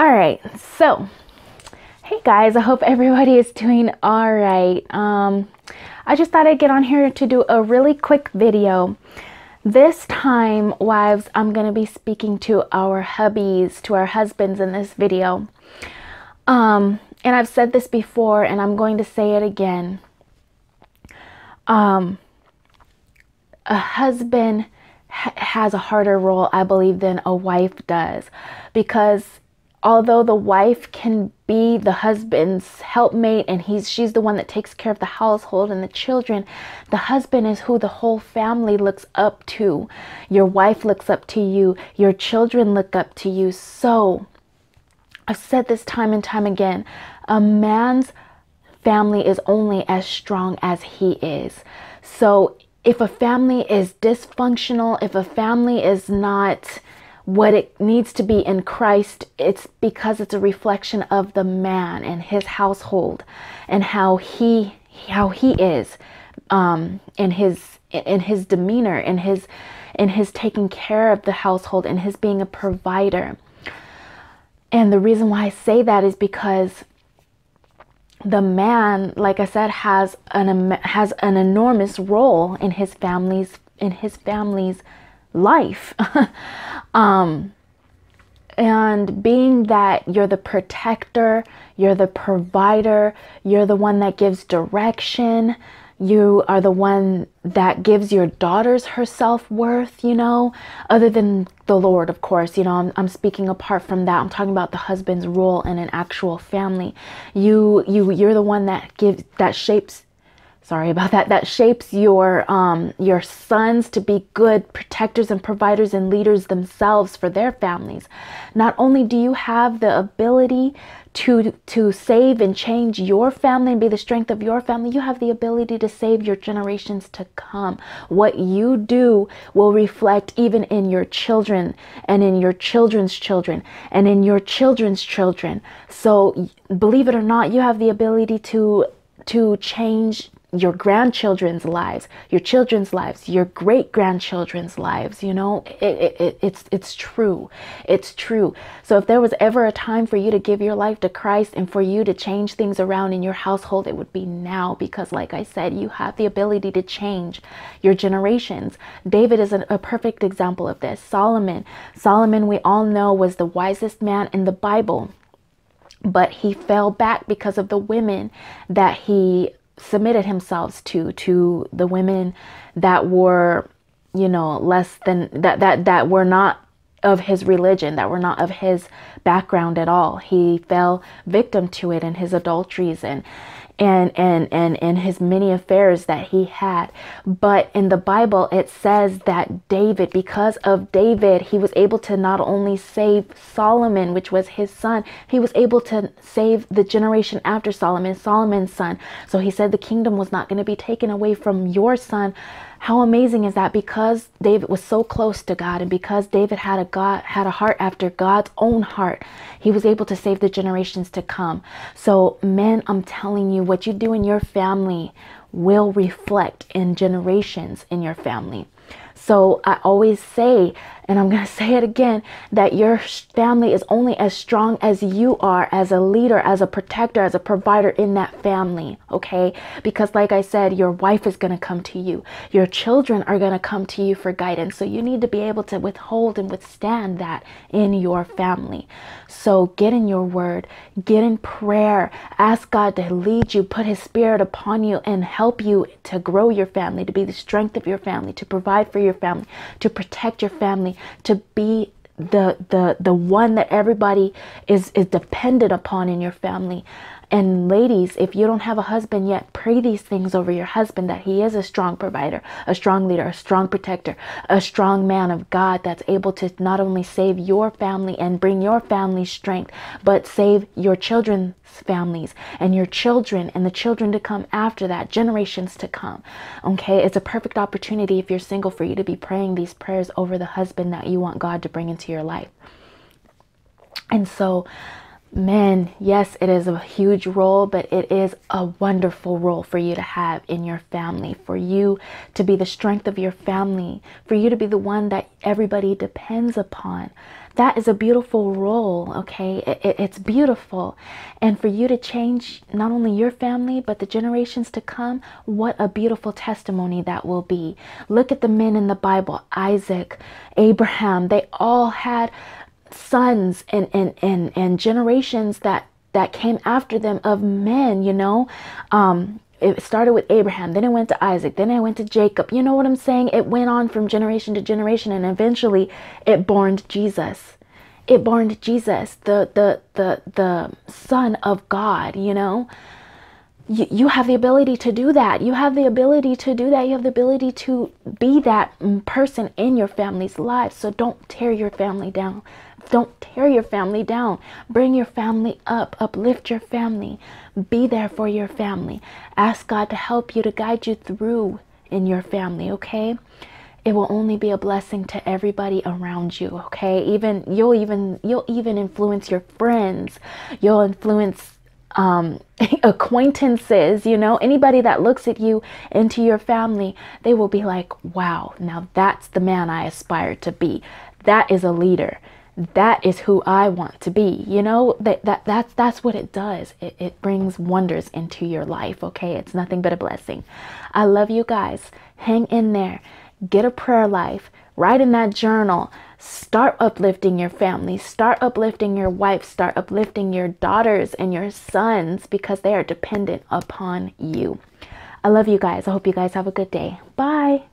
All right, so hey guys, I hope everybody is doing all right. I just thought I'd get on here to do a really quick video. This time, wives, I'm going to be speaking to our hubbies, to our husbands in this video. And I've said this before and I'm going to say it again. A husband has a harder role, I believe, than a wife does, because although the wife can be the husband's helpmate and she's the one that takes care of the household and the children, the husband is who the whole family looks up to. Your wife looks up to you. Your children look up to you. So I've said this time and time again, a man's family is only as strong as he is. So if a family is dysfunctional, if a family is not what it needs to be in Christ, it's because it's a reflection of the man and his household and how he is in his demeanor, in his taking care of the household, and his being a provider. And the reason why I say that is because the man, like I said, has an enormous role in his family's life. And being that you're the protector, you're the provider, you're the one that gives direction, you are the one that gives your daughters her self-worth, you know, other than the Lord, of course. You know, I'm speaking apart from that. I'm talking about the husband's role in an actual family. You're the one that shapes your sons to be good protectors and providers and leaders themselves for their families. Not only do you have the ability to save and change your family and be the strength of your family, you have the ability to save your generations to come. What you do will reflect even in your children and in your children's children and in your children's children. So believe it or not, you have the ability to change your grandchildren's lives, your children's lives, your great-grandchildren's lives. You know, it's true. It's true. So if there was ever a time for you to give your life to Christ and for you to change things around in your household, it would be now, because like I said, you have the ability to change your generations. David is a perfect example of this. Solomon, we all know, was the wisest man in the Bible, but he fell back because of the women that he submitted himself to the women that were, you know, less than that were not of his religion, that were not of his background at all. He fell victim to it in his adulteries and his many affairs that he had. But in the Bible, it says that David, because of David, he was able to not only save Solomon, which was his son, he was able to save the generation after Solomon, Solomon's son. So he said the kingdom was not going to be taken away from your son. How amazing is that? Because David was so close to God, and because David had a heart after God's own heart, he was able to save the generations to come. So men, I'm telling you, what you do in your family will reflect in generations in your family. So I always say, and I'm going to say it again, that your family is only as strong as you are as a leader, as a protector, as a provider in that family, okay? Because like I said, your wife is going to come to you. Your children are going to come to you for guidance. So you need to be able to withhold and withstand that in your family. So get in your word, get in prayer, ask God to lead you, put his spirit upon you and help you to grow your family, to be the strength of your family, to provide for your family, to protect your family, to be the one that everybody is dependent upon in your family. And ladies, if you don't have a husband yet, pray these things over your husband, that he is a strong provider, a strong leader, a strong protector, a strong man of God that's able to not only save your family and bring your family strength, but save your children's families and your children and the children to come after that, generations to come. Okay, it's a perfect opportunity if you're single for you to be praying these prayers over the husband that you want God to bring into your life. And so Men, yes, it is a huge role, but it is a wonderful role for you to have in your family, for you to be the strength of your family, for you to be the one that everybody depends upon. That is a beautiful role, okay? It's beautiful. And for you to change not only your family, but the generations to come, what a beautiful testimony that will be. Look at the men in the Bible, Isaac, Abraham, they all had sons and generations that came after them of men, you know. It started with Abraham, then it went to Isaac, then it went to Jacob. You know what I'm saying? It went on from generation to generation, and eventually it born Jesus. It born Jesus, the Son of God, you know. You have the ability to do that. You have the ability to do that. You have the ability to be that person in your family's life. So don't tear your family down. Don't tear your family down. Bring your family up. Uplift your family. Be there for your family. Ask God to help you, to guide you through in your family, okay? It will only be a blessing to everybody around you, okay? You'll even influence your friends. You'll influence acquaintances, you know, anybody that looks at you into your family, they will be like, wow, now that's the man I aspire to be. That is a leader. That is who I want to be. You know, that's what it does. It brings wonders into your life, okay? It's nothing but a blessing. I love you guys. Hang in there. Get a prayer life. Write in that journal. Start uplifting your family. Start uplifting your wife. Start uplifting your daughters and your sons, because they are dependent upon you. I love you guys. I hope you guys have a good day. Bye.